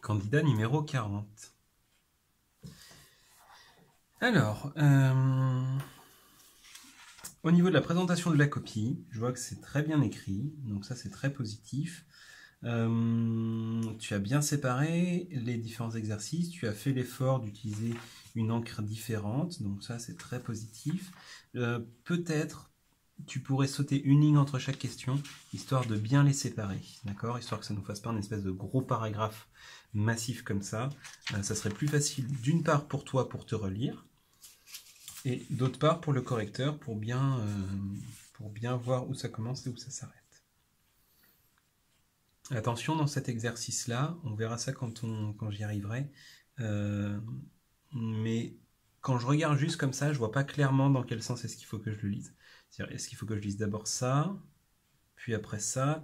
Candidat numéro 40. Alors, au niveau de la présentation de la copie, je vois que c'est très bien écrit, donc ça c'est très positif. Tu as bien séparé les différents exercices, tu as fait l'effort d'utiliser une encre différente, donc ça c'est très positif. Peut-être tu pourrais sauter une ligne entre chaque question, histoire de bien les séparer, d'accord? Histoire que ça ne nous fasse pas une espèce de gros paragraphe massif comme ça. Ça serait plus facile d'une part pour toi pour te relire, et d'autre part pour le correcteur pour bien voir où ça commence et où ça s'arrête. Attention dans cet exercice-là, on verra ça quand j'y arriverai, mais quand je regarde juste comme ça, je vois pas clairement dans quel sens est-ce qu'il faut que je le lise. C'est-à-dire, est-ce qu'il faut que je lise d'abord ça, puis après ça,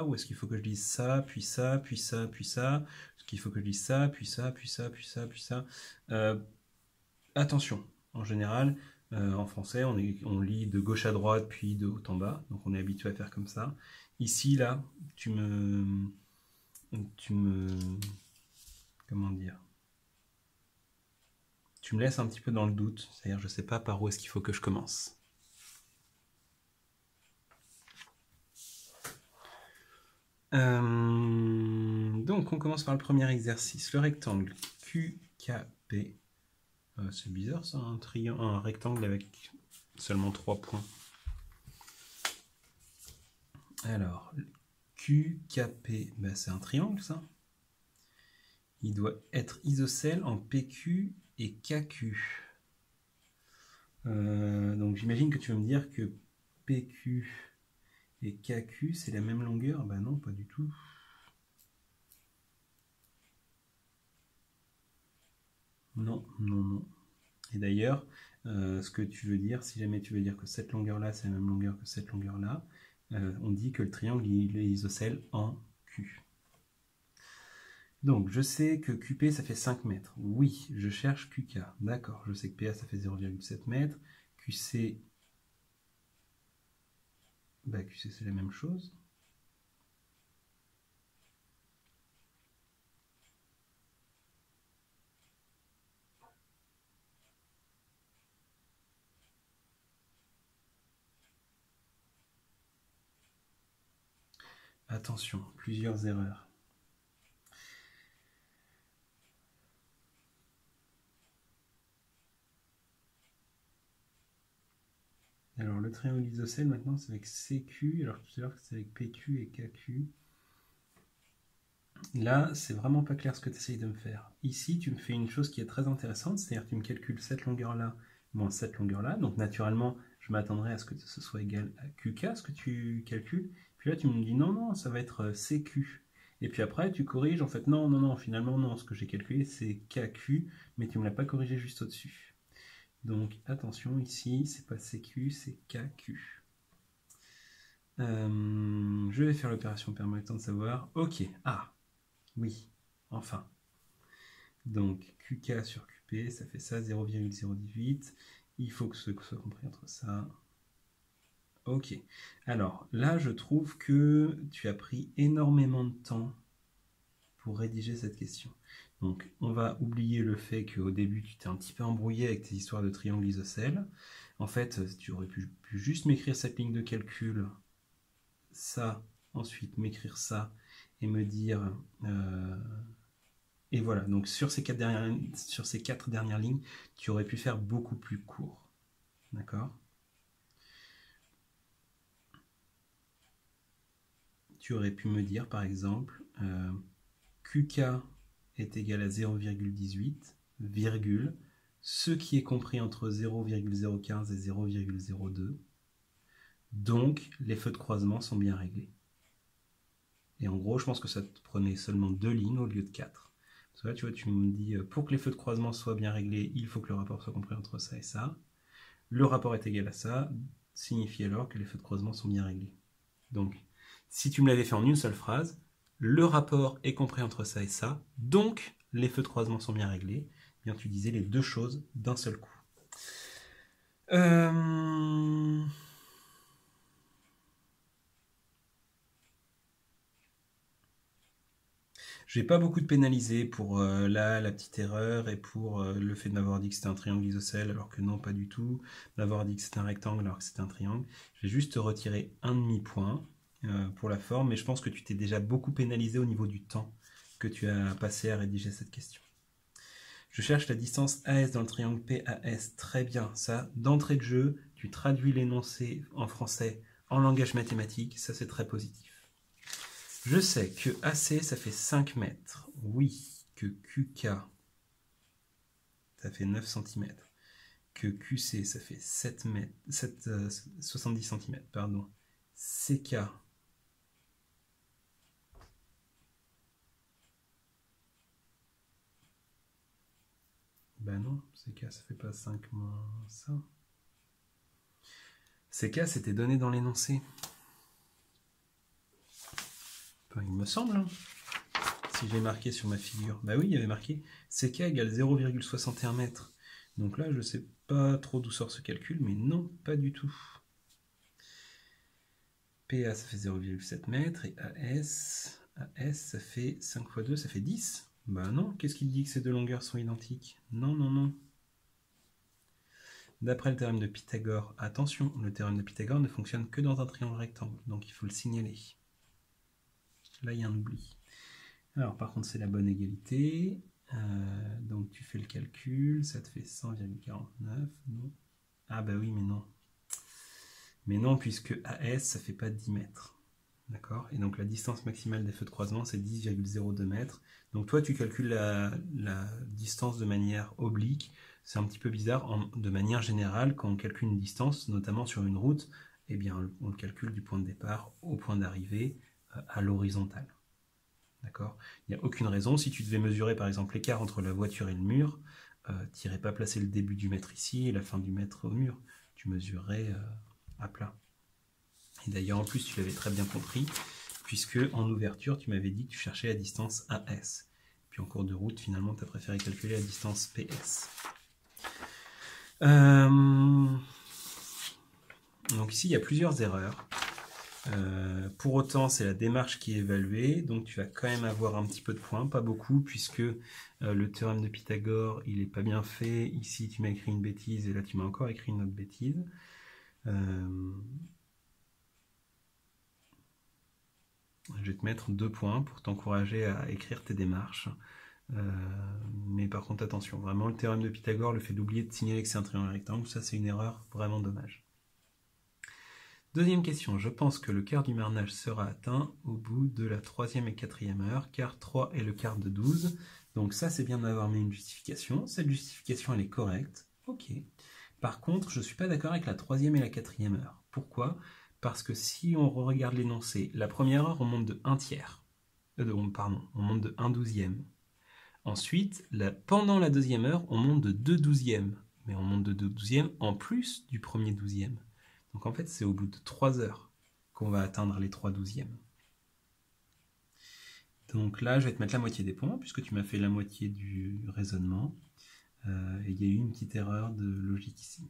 ou est-ce qu'il faut que je lise ça, puis ça, puis ça, puis ça, est-ce qu'il faut que je lise ça, puis ça, puis ça, puis ça, puis ça. Attention, en général, en français, on lit de gauche à droite, puis de haut en bas, donc on est habitué à faire comme ça. Ici, là, tu me, comment dire, tu me laisses un petit peu dans le doute, c'est-à-dire je sais pas par où est-ce qu'il faut que je commence. Donc on commence par le premier exercice, le rectangle QKP. C'est bizarre ça, un rectangle avec seulement 3 points. Alors, QKP, ben c'est un triangle ça. Il doit être isocèle en PQ et KQ. Donc j'imagine que tu vas me dire que PQ et KQ c'est la même longueur. Ben non, pas du tout. Non, non, non. Et d'ailleurs, ce que tu veux dire, si jamais tu veux dire que cette longueur-là, c'est la même longueur que cette longueur-là, on dit que le triangle il est isocèle en Q. Donc, je sais que QP, ça fait 5 mètres. Oui, je cherche QK. D'accord, je sais que PA, ça fait 0,7 mètres. QC, bah, QC, c'est la même chose. Attention, plusieurs erreurs. Alors, le triangle isocèle, maintenant, c'est avec CQ, alors tout à l'heure, c'est avec PQ et KQ. Là, c'est vraiment pas clair ce que tu essayes de me faire. Ici, tu me fais une chose qui est très intéressante, c'est-à-dire que tu me calcules cette longueur-là moins cette longueur-là. Donc, naturellement, je m'attendrais à ce que ce soit égal à QK, ce que tu calcules. Puis là, tu me dis non, non, ça va être CQ. Et puis après, tu corriges, en fait, non, non, non, finalement, non, ce que j'ai calculé, c'est KQ, mais tu ne me l'as pas corrigé juste au-dessus. Donc, attention, ici, c'est pas CQ, c'est KQ. Je vais faire l'opération permettant de savoir. Ok, ah, oui, enfin. Donc, QK sur QP, ça fait ça, 0,018. Il faut que ce soit compris entre ça. Ok. Alors, là, je trouve que tu as pris énormément de temps pour rédiger cette question. Donc, on va oublier le fait qu'au début, tu t'es un petit peu embrouillé avec tes histoires de triangle isocèle. En fait, tu aurais pu juste m'écrire cette ligne de calcul, ça, ensuite m'écrire ça, et me dire... et voilà, donc sur ces 4 dernières lignes, tu aurais pu faire beaucoup plus court. D'accord? Tu aurais pu me dire, par exemple, QK est égal à 0,18, virgule, ce qui est compris entre 0,015 et 0,02. Donc, les feux de croisement sont bien réglés. Et en gros, je pense que ça te prenait seulement 2 lignes au lieu de 4. Parce que là, tu vois, tu me dis, pour que les feux de croisement soient bien réglés, il faut que le rapport soit compris entre ça et ça. Le rapport est égal à ça, signifie alors que les feux de croisement sont bien réglés. Donc, si tu me l'avais fait en une seule phrase, le rapport est compris entre ça et ça, donc les feux de croisement sont bien réglés, eh bien tu disais les deux choses d'un seul coup. Je vais pas beaucoup te pénaliser pour là, la petite erreur et pour le fait d'avoir dit que c'était un triangle isocèle alors que non, pas du tout. D'avoir dit que c'était un rectangle alors que c'était un triangle. Je vais juste te retirer un demi-point pour la forme, mais je pense que tu t'es déjà beaucoup pénalisé au niveau du temps que tu as passé à rédiger cette question. Je cherche la distance AS dans le triangle PAS. Très bien, ça, d'entrée de jeu, tu traduis l'énoncé en français en langage mathématique, ça c'est très positif. Je sais que AC, ça fait 5 mètres. Oui, que QK, ça fait 9 cm. Que QC, ça fait 70 cm. Pardon. CK, ben non, CK, ça fait pas 5 moins ça. CK, c'était donné dans l'énoncé. Enfin, il me semble, hein. Si j'ai marqué sur ma figure. Bah oui, il y avait marqué CK égale 0,61 mètres. Donc là, je sais pas trop d'où sort ce calcul, mais non, pas du tout. PA, ça fait 0,7 mètres, et AS, ça fait 5 fois 2, ça fait 10. Bah non, qu'est-ce qui dit que ces deux longueurs sont identiques? Non, non, non. D'après le théorème de Pythagore, attention, le théorème de Pythagore ne fonctionne que dans un triangle rectangle, donc il faut le signaler. Là, il y a un oubli. Alors, par contre, c'est la bonne égalité. Donc, tu fais le calcul, ça te fait 100,49. Non. Ah bah oui, mais non. Mais non, puisque AS, ça fait pas 10 mètres. D'accord? Et donc, la distance maximale des feux de croisement, c'est 10,02 mètres. Donc, toi, tu calcules la distance de manière oblique. C'est un petit peu bizarre. De manière générale, quand on calcule une distance, notamment sur une route, eh bien, on le calcule du point de départ au point d'arrivée à l'horizontale. D'accord? Il n'y a aucune raison. Si tu devais mesurer par exemple l'écart entre la voiture et le mur, tu n'irais pas placer le début du mètre ici et la fin du mètre au mur. Tu mesurerais à plat. Et d'ailleurs, en plus, tu l'avais très bien compris, puisque en ouverture, tu m'avais dit que tu cherchais la distance AS. Puis en cours de route, finalement, tu as préféré calculer la distance PS. Donc ici, il y a plusieurs erreurs. Pour autant, c'est la démarche qui est évaluée, donc tu vas quand même avoir un petit peu de points, pas beaucoup, puisque le théorème de Pythagore, il n'est pas bien fait. Ici, tu m'as écrit une bêtise, et là, tu m'as encore écrit une autre bêtise. Je vais te mettre 2 points pour t'encourager à écrire tes démarches. Mais par contre, attention, vraiment, le théorème de Pythagore, le fait d'oublier de signaler que c'est un triangle rectangle, ça, c'est une erreur vraiment dommage. Deuxième question, je pense que le quart du marnage sera atteint au bout de la 3e et 4e heure, car 3 est le quart de 12. Donc ça, c'est bien d'avoir mis une justification. Cette justification, elle est correcte. Ok. Par contre, je ne suis pas d'accord avec la 3e et la 4e heure. Pourquoi? Parce que si on regarde l'énoncé, la première heure, on monte de 1 tiers. Pardon, on monte de 1 douzième. Ensuite, pendant la 2e heure, on monte de 2 douzièmes. Mais on monte de 2 douzièmes en plus du premier douzième. Donc en fait, c'est au bout de 3 heures qu'on va atteindre les 3 douzièmes. Donc là, je vais te mettre la moitié des points, puisque tu m'as fait la moitié du raisonnement. Et il y a eu une petite erreur de logique ici.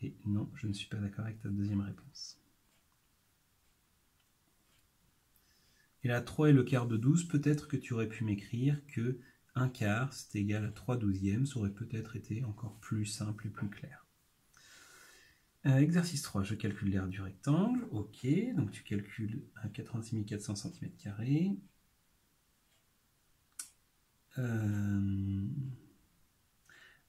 Et non, je ne suis pas d'accord avec ta deuxième réponse. Et là, 3 est le quart de 12. Peut-être que tu aurais pu m'écrire que 1 quart, c'est égal à 3 douzièmes. Ça aurait peut-être été encore plus simple et plus clair. Exercice 3, je calcule l'aire du rectangle. Ok, donc tu calcules à 86 400 cm².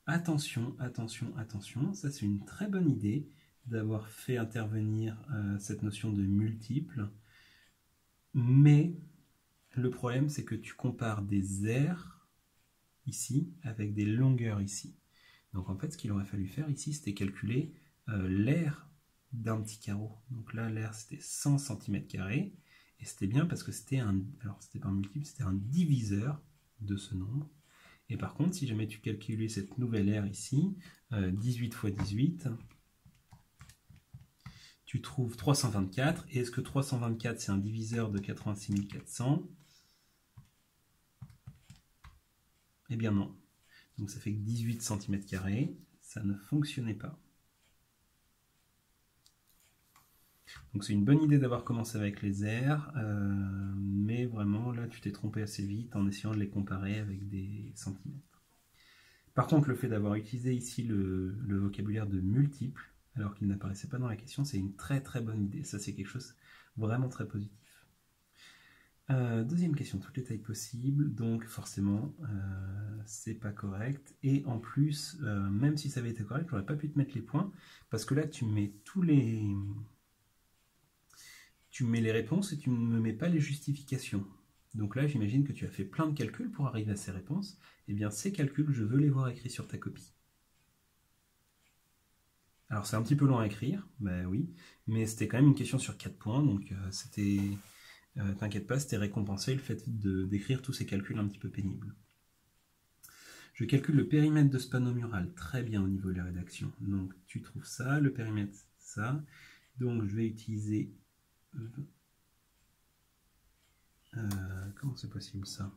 Attention, attention, attention, ça c'est une très bonne idée d'avoir fait intervenir cette notion de multiple. Mais le problème, c'est que tu compares des aires ici avec des longueurs ici. Donc en fait, ce qu'il aurait fallu faire ici, c'était calculer l'aire d'un petit carreau. Donc là, l'aire, c'était 100 cm². Et c'était bien parce que c'était alors c'était pas un multiple, c'était un diviseur de ce nombre. Et par contre, si jamais tu calculais cette nouvelle aire ici, 18 fois 18, tu trouves 324. Et est-ce que 324, c'est un diviseur de 86 400? Eh bien non. Donc ça fait que 18 cm². Ça ne fonctionnait pas. Donc c'est une bonne idée d'avoir commencé avec les aires, mais mais vraiment là tu t'es trompé assez vite en essayant de les comparer avec des centimètres. Par contre, le fait d'avoir utilisé ici le vocabulaire de multiple, alors qu'il n'apparaissait pas dans la question, c'est une très très bonne idée. Ça, c'est quelque chose vraiment très positif. Deuxième question, toutes les tailles possibles, donc forcément, c'est pas correct. Et en plus, même si ça avait été correct, j'aurais pas pu te mettre les points, parce que là, tu mets les réponses et tu ne me mets pas les justifications. Donc là, j'imagine que tu as fait plein de calculs pour arriver à ces réponses. Eh bien, ces calculs, je veux les voir écrits sur ta copie. Alors, c'est un petit peu long à écrire, ben oui, mais c'était quand même une question sur 4 points, donc c'était... T'inquiète pas, c'était récompensé le fait d'écrire tous ces calculs un petit peu pénibles. Je calcule le périmètre de ce panneau mural très bien au niveau de la rédaction. Donc, tu trouves ça, le périmètre, ça. Donc, je vais utiliser... comment c'est possible ça?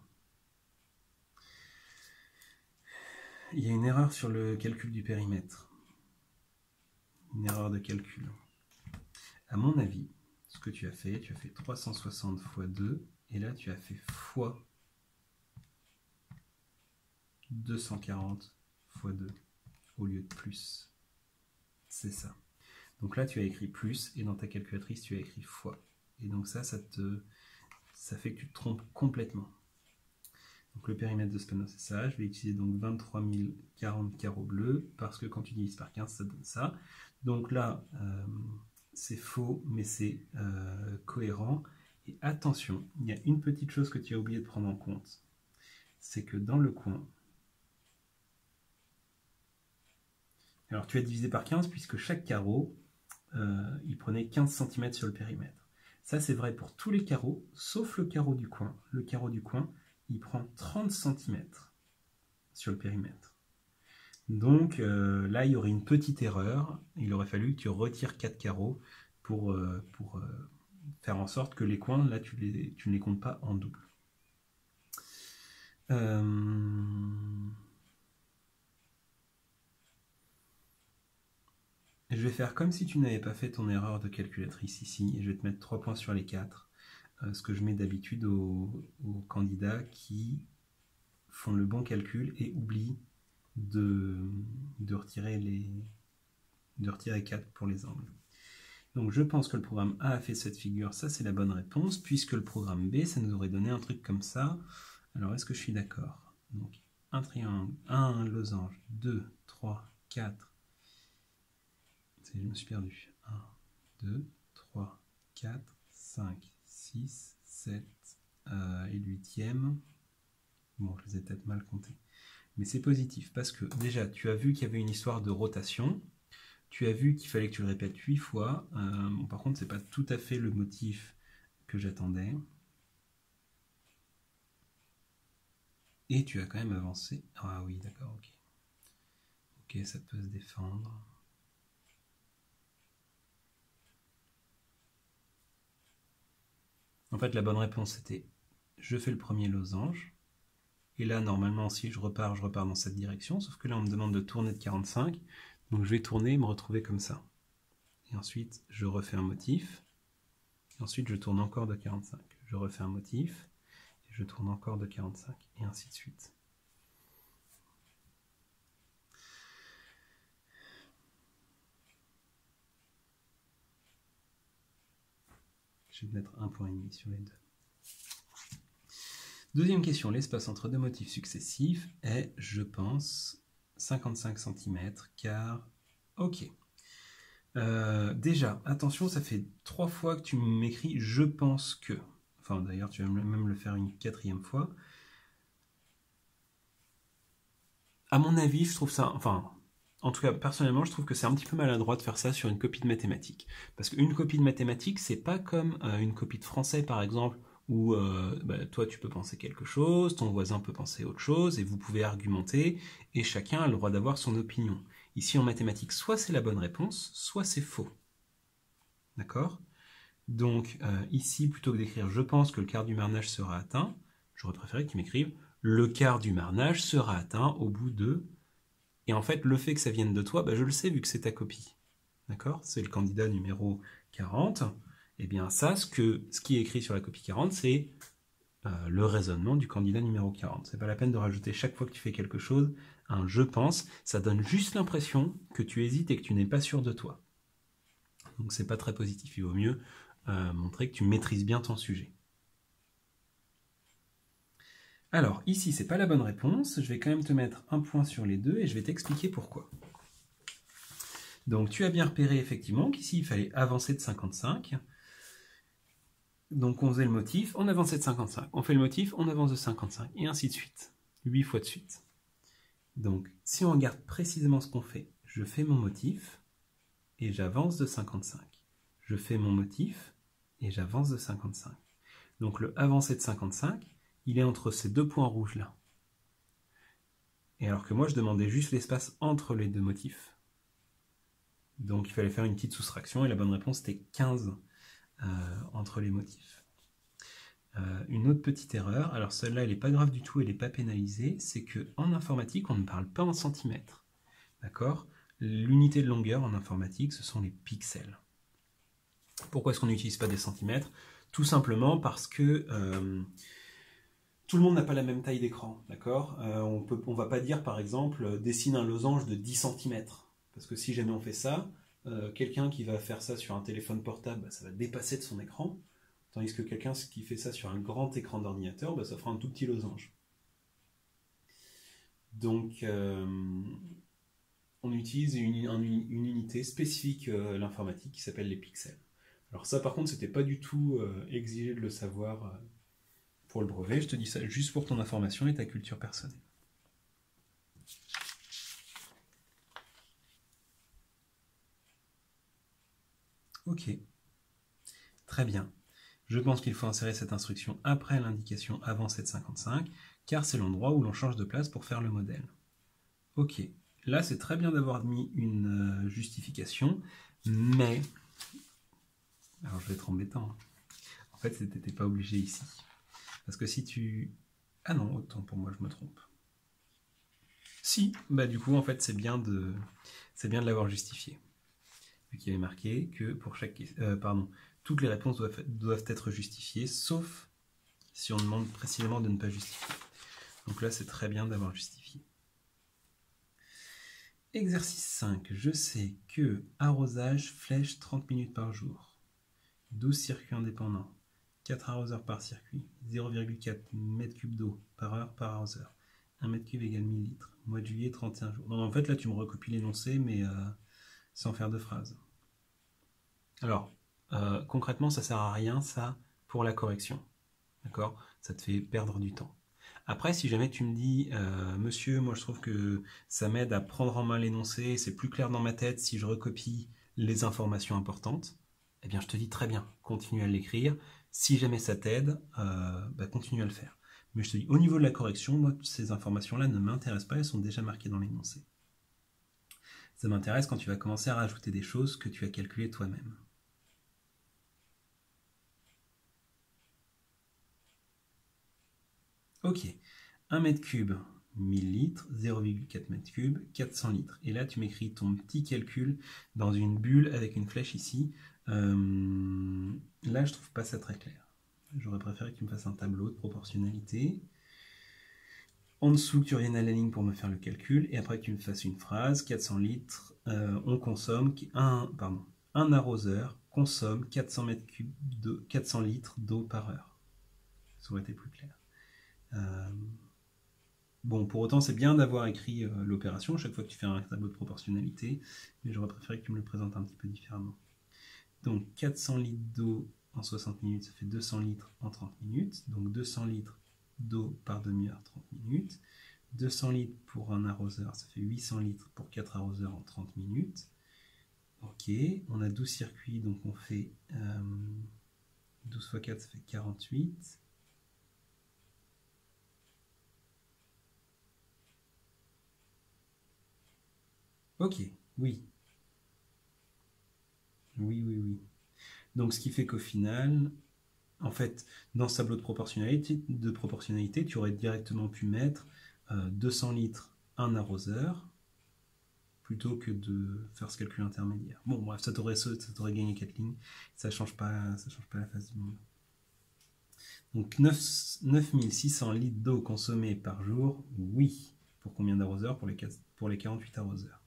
Il y a une erreur sur le calcul du périmètre. Une erreur de calcul. À mon avis, ce que tu as fait 360 fois 2, et là tu as fait fois 240 fois 2, au lieu de plus. C'est ça. Donc là tu as écrit plus, et dans ta calculatrice tu as écrit fois. Et donc ça fait que tu te trompes complètement. Donc le périmètre de ce panneau c'est ça, je vais utiliser donc 23 040 carreaux bleus, parce que quand tu divises par 15 ça donne ça. Donc là, c'est faux, mais c'est cohérent. Et attention, il y a une petite chose que tu as oublié de prendre en compte. C'est que dans le coin... Alors tu as divisé par 15 puisque chaque carreau, il prenait 15 cm sur le périmètre. Ça c'est vrai pour tous les carreaux, sauf le carreau du coin. Le carreau du coin, il prend 30 cm sur le périmètre. Donc là, il y aurait une petite erreur. Il aurait fallu que tu retires 4 carreaux pour faire en sorte que les coins, là, tu ne les comptes pas en double. Je vais faire comme si tu n'avais pas fait ton erreur de calculatrice ici, et je vais te mettre 3 points sur les 4. Ce que je mets d'habitude aux candidats qui font le bon calcul et oublient de retirer 4 pour les angles. Donc je pense que le programme A a fait cette figure, ça c'est la bonne réponse, puisque le programme B, ça nous aurait donné un truc comme ça. Alors est-ce que je suis d'accord? Donc un triangle, un losange, 2, 3, 4. Je me suis perdu. 1, 2, 3, 4, 5, 6, 7 et le 8e. Bon, je les ai peut-être mal comptés. Mais c'est positif parce que déjà, tu as vu qu'il y avait une histoire de rotation. Tu as vu qu'il fallait que tu le répètes 8 fois. Bon, par contre, ce n'est pas tout à fait le motif que j'attendais. Et tu as quand même avancé. Ah oui, d'accord, ok. Ok, ça peut se défendre. En fait, la bonne réponse, c'était je fais le premier losange. Et là, normalement, si je repars dans cette direction. Sauf que là, on me demande de tourner de 45. Donc, je vais tourner et me retrouver comme ça. Et ensuite, je refais un motif. Et ensuite, je tourne encore de 45. Je refais un motif. Et je tourne encore de 45. Et ainsi de suite. Je vais mettre 1,5 point sur les deux. Deuxième question, l'espace entre deux motifs successifs est, je pense, 55 cm, car... Ok. Déjà, attention, ça fait 3 fois que tu m'écris « je pense que ». Enfin, d'ailleurs, tu vas même le faire une 4e fois. À mon avis, je trouve ça... Enfin, en tout cas, personnellement, je trouve que c'est un petit peu maladroit de faire ça sur une copie de mathématiques. Parce qu'une copie de mathématiques, c'est pas comme une copie de français, par exemple, où toi tu peux penser quelque chose, ton voisin peut penser autre chose, et vous pouvez argumenter, et chacun a le droit d'avoir son opinion. Ici en mathématiques, soit c'est la bonne réponse, soit c'est faux. D'accord? Donc ici, plutôt que d'écrire « je pense que le quart du marnage sera atteint », j'aurais préféré que tu m'écrives « le quart du marnage sera atteint au bout de… » Et en fait, le fait que ça vienne de toi, je le sais vu que c'est ta copie. D'accord? C'est le candidat numéro 40. Eh bien ça, ce qui est écrit sur la copie 40, c'est le raisonnement du candidat numéro 40. C'est pas la peine de rajouter chaque fois que tu fais quelque chose un « je pense », ça donne juste l'impression que tu hésites et que tu n'es pas sûr de toi. Donc c'est pas très positif, il vaut mieux montrer que tu maîtrises bien ton sujet. Alors ici c'est pas la bonne réponse, je vais quand même te mettre un point sur les deux et je vais t'expliquer pourquoi. Donc tu as bien repéré effectivement qu'ici il fallait avancer de 55. Donc on faisait le motif, on avançait de 55. On fait le motif, on avance de 55. Et ainsi de suite. 8 fois de suite. Donc si on regarde précisément ce qu'on fait, je fais mon motif et j'avance de 55. Je fais mon motif et j'avance de 55. Donc le avancer de 55, il est entre ces deux points rouges là. Et alors que moi je demandais juste l'espace entre les deux motifs. Donc il fallait faire une petite soustraction et la bonne réponse était 15 entre les motifs. Une autre petite erreur, alors celle-là elle n'est pas grave du tout, elle n'est pas pénalisée, c'est qu'en informatique on ne parle pas en centimètres. D'accord ? L'unité de longueur en informatique ce sont les pixels. Pourquoi est-ce qu'on n'utilise pas des centimètres ? Tout simplement parce que tout le monde n'a pas la même taille d'écran. D'accord ? On va pas dire par exemple dessine un losange de 10 cm. Parce que si jamais on fait ça, quelqu'un qui va faire ça sur un téléphone portable, ça va dépasser de son écran. Tandis que quelqu'un qui fait ça sur un grand écran d'ordinateur, ça fera un tout petit losange. Donc, on utilise une unité spécifique à l'informatique qui s'appelle les pixels. Alors ça, par contre, c'était pas du tout exigé de le savoir pour le brevet. Je te dis ça juste pour ton information et ta culture personnelle. Ok, très bien. Je pense qu'il faut insérer cette instruction après l'indication avant 7,55, car c'est l'endroit où l'on change de place pour faire le modèle. Ok, là c'est très bien d'avoir mis une justification, mais... Alors je vais être embêtant. En fait, t'étais pas obligé ici. Parce que si tu... Ah non, autant pour moi, je me trompe. Si, bah du coup, en fait, c'est bien de l'avoir justifié. Vu qu'il y avait marqué que pour chaque... toutes les réponses doivent être justifiées, sauf si on demande précisément de ne pas justifier. Donc là, c'est très bien d'avoir justifié. Exercice 5. Je sais que arrosage, flèche, 30 minutes par jour. 12 circuits indépendants. 4 arroseurs par circuit. 0,4 m3 d'eau par heure par arroseur. 1 m3 égale 1000 litres. Mois de juillet, 31 jours. Donc en fait, là, tu me recopies l'énoncé, mais sans faire de phrase. Alors, concrètement, ça sert à rien, ça, pour la correction. D'accord ? Ça te fait perdre du temps. Après, si jamais tu me dis, monsieur, moi je trouve que ça m'aide à prendre en main l'énoncé, c'est plus clair dans ma tête si je recopie les informations importantes, eh bien je te dis très bien, continue à l'écrire. Si jamais ça t'aide, continue à le faire. Mais je te dis, au niveau de la correction, moi, ces informations-là ne m'intéressent pas, elles sont déjà marquées dans l'énoncé. Ça m'intéresse quand tu vas commencer à rajouter des choses que tu as calculées toi-même. Ok, 1 m3, 1000 litres, 0,4 m3, 400 litres. Et là, tu m'écris ton petit calcul dans une bulle avec une flèche ici. Là, je trouve pas ça très clair. J'aurais préféré que tu me fasses un tableau de proportionnalité. En dessous, que tu reviennes à la ligne pour me faire le calcul. Et après, que tu me fasses une phrase. 400 litres, on consomme... Un arroseur consomme 400 litres d'eau par heure. Ça aurait été plus clair. Bon, pour autant, c'est bien d'avoir écrit l'opération chaque fois que tu fais un tableau de proportionnalité, mais j'aurais préféré que tu me le présentes un petit peu différemment. Donc, 400 litres d'eau en 60 minutes, ça fait 200 litres en 30 minutes. Donc, 200 litres d'eau par demi-heure, 30 minutes. 200 litres pour un arroseur, ça fait 800 litres pour 4 arroseurs en 30 minutes. Ok, on a 12 circuits, donc on fait 12 x 4, ça fait 48. Ok, oui. Oui. Donc ce qui fait qu'au final, en fait, dans ce tableau de proportionnalité, tu aurais directement pu mettre 200 litres, un arroseur, plutôt que de faire ce calcul intermédiaire. Bon, bref, ça t'aurait gagné 4 lignes, ça change pas la face du monde. Donc 9600 litres d'eau consommée par jour, oui. Pour combien d'arroseurs? Pour les 48 arroseurs.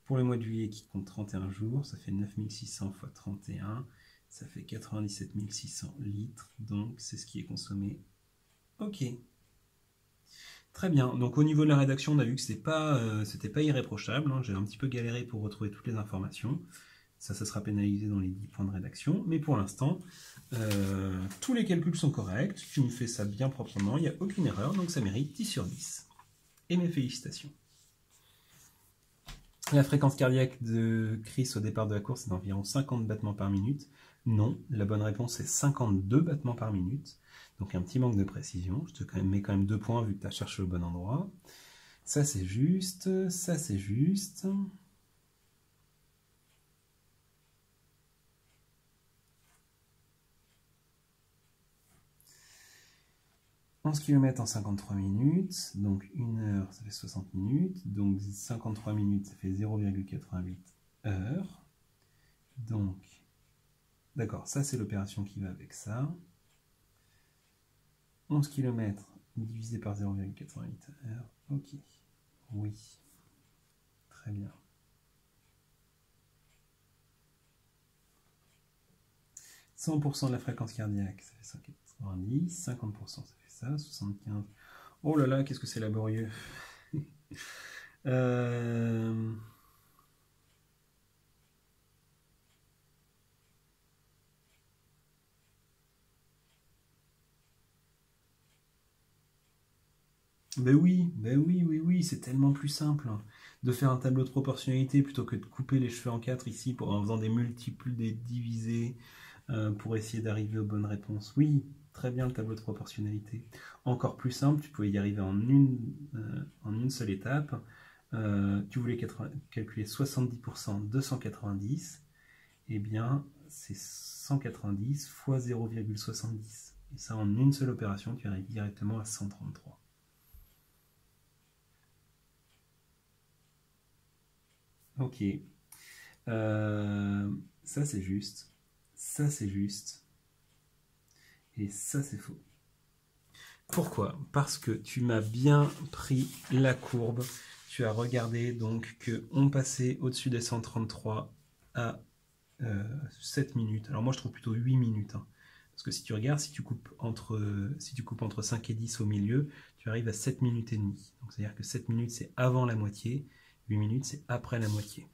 Pour le mois de juillet qui compte 31 jours, ça fait 9600 fois 31, ça fait 97 600 litres, donc c'est ce qui est consommé. Ok. Très bien, donc au niveau de la rédaction, on a vu que c'était pas irréprochable, hein. J'ai un petit peu galéré pour retrouver toutes les informations. Ça sera pénalisé dans les 10 points de rédaction, mais pour l'instant, tous les calculs sont corrects, tu me fais ça bien proprement, il n'y a aucune erreur, donc ça mérite 10 sur 10. Et mes félicitations. La fréquence cardiaque de Chris au départ de la course est d'environ 50 battements par minute. Non, la bonne réponse est 52 battements par minute. Donc un petit manque de précision. Je te mets quand même 2 points vu que tu as cherché au bon endroit. Ça c'est juste, ça c'est juste. 11 km en 53 minutes, donc 1 heure ça fait 60 minutes, donc 53 minutes ça fait 0,88 heures. Donc, d'accord, ça c'est l'opération qui va avec ça. 11 km divisé par 0,88 heures, ok, oui, très bien. 100% de la fréquence cardiaque, ça fait 190, 50% ça fait ça, 75. Oh là là, qu'est-ce que c'est laborieux. Oui, c'est tellement plus simple de faire un tableau de proportionnalité plutôt que de couper les cheveux en 4 ici en faisant des multiples, des divisés pour essayer d'arriver aux bonnes réponses. Oui, très bien le tableau de proportionnalité. Encore plus simple, tu pouvais y arriver en une seule étape. Tu voulais calculer 70% de 190, eh bien c'est 190 fois 0,70. Et ça en une seule opération, tu arrives directement à 133. Ok. Ça c'est juste. Ça c'est juste. Et ça c'est faux. Pourquoi? Parce que tu m'as bien pris la courbe. Tu as regardé donc qu'on passait au-dessus des 133 à 7 minutes. Alors moi je trouve plutôt 8 minutes. Hein. Parce que si tu regardes, si tu coupes entre 5 et 10 au milieu, tu arrives à 7 minutes et demie. Donc c'est-à-dire que 7 minutes c'est avant la moitié, 8 minutes c'est après la moitié.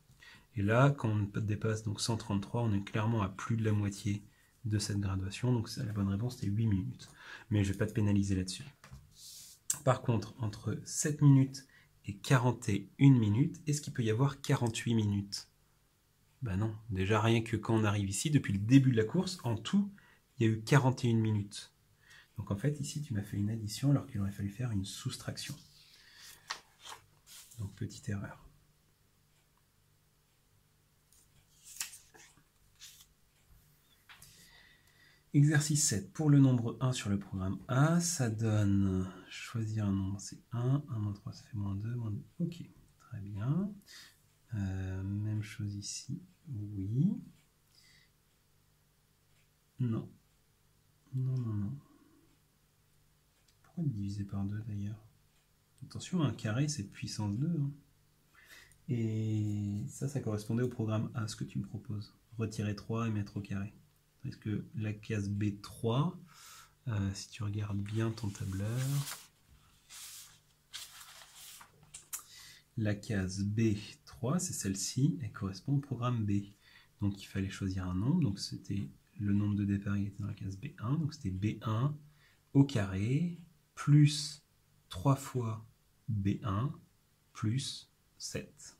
Et là, quand on dépasse donc 133, on est clairement à plus de la moitié de cette graduation. Donc la bonne réponse c'était 8 minutes. Mais je ne vais pas te pénaliser là-dessus. Par contre, entre 7 minutes et 41 minutes, est-ce qu'il peut y avoir 48 minutes? Ben non, déjà rien que quand on arrive ici, depuis le début de la course, en tout, il y a eu 41 minutes. Donc en fait, ici, tu m'as fait une addition alors qu'il aurait fallu faire une soustraction. Donc petite erreur. Exercice 7. Pour le nombre 1 sur le programme A, ça donne choisir un nombre, c'est 1, 1 moins 3, ça fait moins 2, moins 2. Ok, très bien. Même chose ici, oui. Non. Non. Pourquoi diviser par 2 d'ailleurs? Attention, un carré c'est puissance 2. Hein. Et ça correspondait au programme A, ce que tu me proposes. Retirer 3 et mettre au carré. Est-ce que la case B3, si tu regardes bien ton tableur, la case B3, c'est celle-ci, elle correspond au programme B. Donc il fallait choisir un nombre, donc c'était le nombre de départ qui était dans la case B1, donc c'était B1 au carré, plus 3 fois B1, plus 7.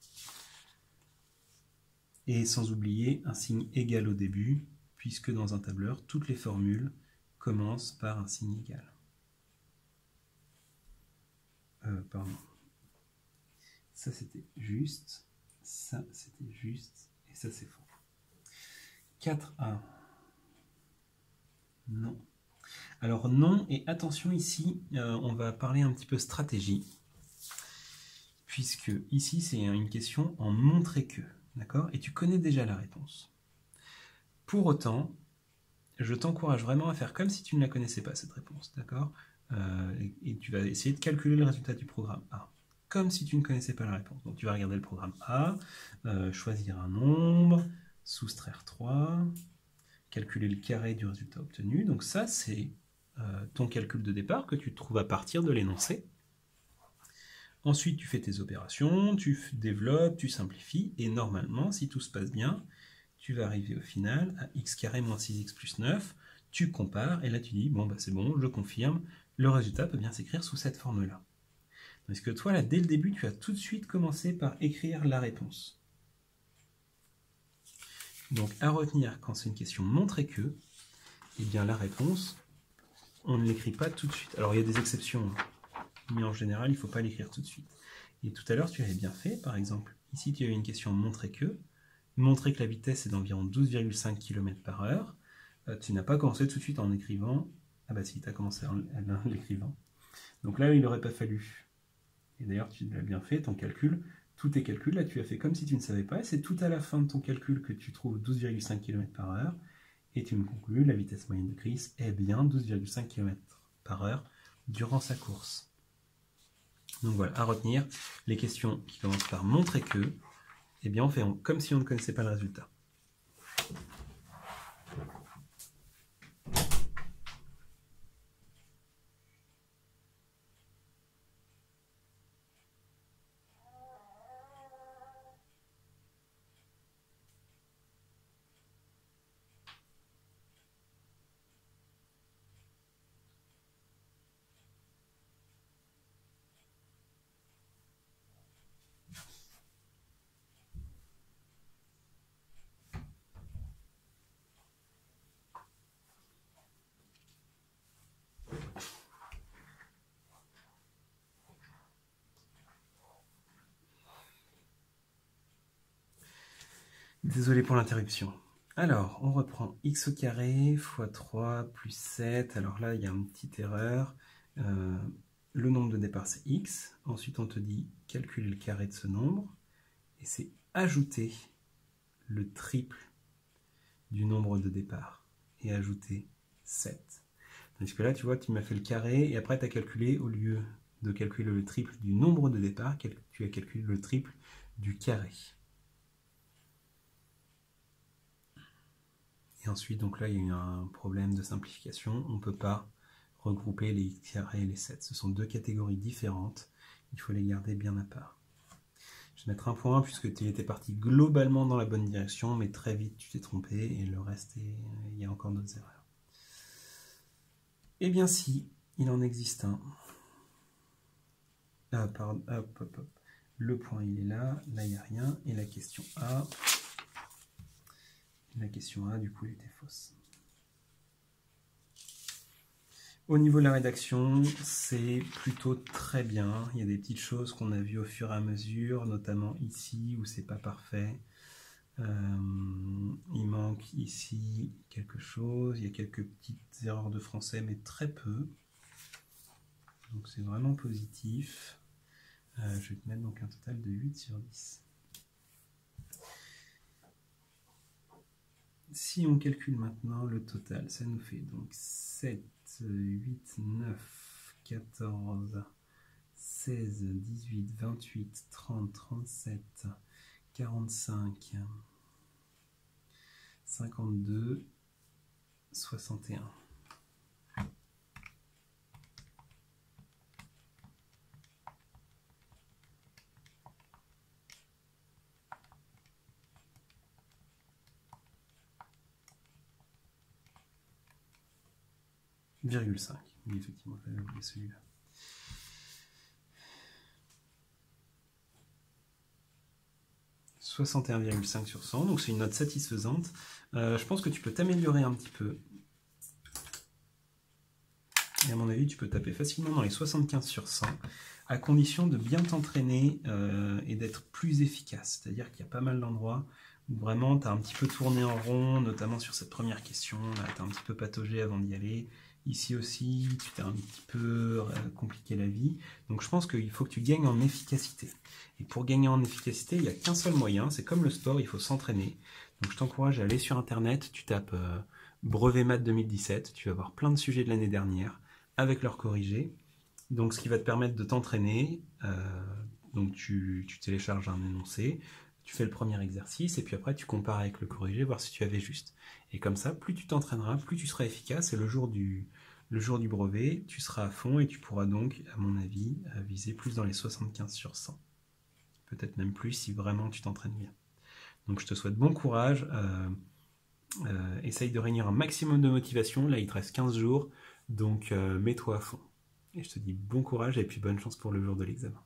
Et sans oublier un signe égal au début, puisque dans un tableur, toutes les formules commencent par un signe égal. Pardon. Ça c'était juste, ça c'était juste, et ça c'est faux. 4A. Non. Alors non, et attention ici, on va parler un petit peu stratégie, puisque ici c'est une question en montrer que, d'accord? Et tu connais déjà la réponse. Pour autant, je t'encourage vraiment à faire comme si tu ne la connaissais pas, cette réponse, d'accord? Et tu vas essayer de calculer le résultat du programme A, comme si tu ne connaissais pas la réponse. Donc tu vas regarder le programme A, choisir un nombre, soustraire 3, calculer le carré du résultat obtenu. Donc ça, c'est ton calcul de départ que tu trouves à partir de l'énoncé. Ensuite, tu fais tes opérations, tu développes, tu simplifies, et normalement, si tout se passe bien, tu vas arriver au final à x carré moins 6x plus 9, tu compares, et là tu dis, bon, bah, c'est bon, je confirme, le résultat peut bien s'écrire sous cette forme-là. Parce que toi, là, dès le début, tu as tout de suite commencé par écrire la réponse. Donc, à retenir, quand c'est une question montrer que, eh bien, la réponse, on ne l'écrit pas tout de suite. Alors, il y a des exceptions, mais en général, il ne faut pas l'écrire tout de suite. Et tout à l'heure, tu avais bien fait, par exemple, ici, tu as eu une question montrer que la vitesse est d'environ 12,5 km/h. Tu n'as pas commencé tout de suite en écrivant. Ah bah si, tu as commencé en l'écrivant. Donc là, il n'aurait pas fallu. Et d'ailleurs, tu l'as bien fait, ton calcul, tous tes calculs, là, tu as fait comme si tu ne savais pas. Et c'est tout à la fin de ton calcul que tu trouves 12,5 km/h. Et tu me conclus, la vitesse moyenne de Chris est bien 12,5 km/h durant sa course. Donc voilà, à retenir, les questions qui commencent par montrer que, eh bien, on fait comme si on ne connaissait pas le résultat. Désolé pour l'interruption. Alors, on reprend x au carré fois 3 plus 7. Alors là, il y a une petite erreur. Le nombre de départ, c'est x. Ensuite, on te dit calculer le carré de ce nombre. Et c'est ajouter le triple du nombre de départ. Et ajouter 7. Parce que là, tu vois, tu m'as fait le carré. Et après, tu as calculé, au lieu de calculer le triple du nombre de départ, tu as calculé le triple du carré. Et ensuite, donc là, il y a eu un problème de simplification. On ne peut pas regrouper les x carrés et les 7. Ce sont deux catégories différentes. Il faut les garder bien à part. Je vais mettre un point puisque tu étais parti globalement dans la bonne direction, mais très vite tu t'es trompé et le reste, il y a encore d'autres erreurs. Eh bien si, il en existe un. Ah, pardon, hop. Le point, il est là il n'y a rien. Et la question A... La question A, du coup, elle était fausse. Au niveau de la rédaction, c'est plutôt très bien. Il y a des petites choses qu'on a vues au fur et à mesure, notamment ici où c'est pas parfait. Il manque ici quelque chose. Il y a quelques petites erreurs de français, mais très peu. Donc c'est vraiment positif. Je vais te mettre donc un total de 8 sur 10. Si on calcule maintenant le total, ça nous fait donc 7, 8, 9, 14, 16, 18, 28, 30, 37, 45, 52, 61. Virgule 5. Oui, effectivement, j'avais oublié celui-là. « 61,5 sur 100, donc c'est une note satisfaisante. Je pense que tu peux t'améliorer un petit peu. Et à mon avis, tu peux taper facilement dans les 75 sur 100, à condition de bien t'entraîner et d'être plus efficace. C'est-à-dire qu'il y a pas mal d'endroits où vraiment tu as un petit peu tourné en rond, notamment sur cette première question, tu as un petit peu pataugé avant d'y aller. Ici aussi, tu t'es un petit peu compliqué la vie. Donc je pense qu'il faut que tu gagnes en efficacité. Et pour gagner en efficacité, il n'y a qu'un seul moyen, c'est comme le sport, il faut s'entraîner. Donc je t'encourage à aller sur internet, tu tapes brevet maths 2017, tu vas voir plein de sujets de l'année dernière avec leurs corrigés. Donc, ce qui va te permettre de t'entraîner. Donc, tu télécharges un énoncé, tu fais le premier exercice, et puis après, tu compares avec le corrigé, voir si tu avais juste. Et comme ça, plus tu t'entraîneras, plus tu seras efficace, et le jour du brevet, tu seras à fond, et tu pourras donc, à mon avis, viser plus dans les 75 sur 100. Peut-être même plus si vraiment tu t'entraînes bien. Donc, je te souhaite bon courage. Essaye de réunir un maximum de motivation. Là, il te reste 15 jours, donc mets-toi à fond. Et je te dis bon courage et puis bonne chance pour le jour de l'examen.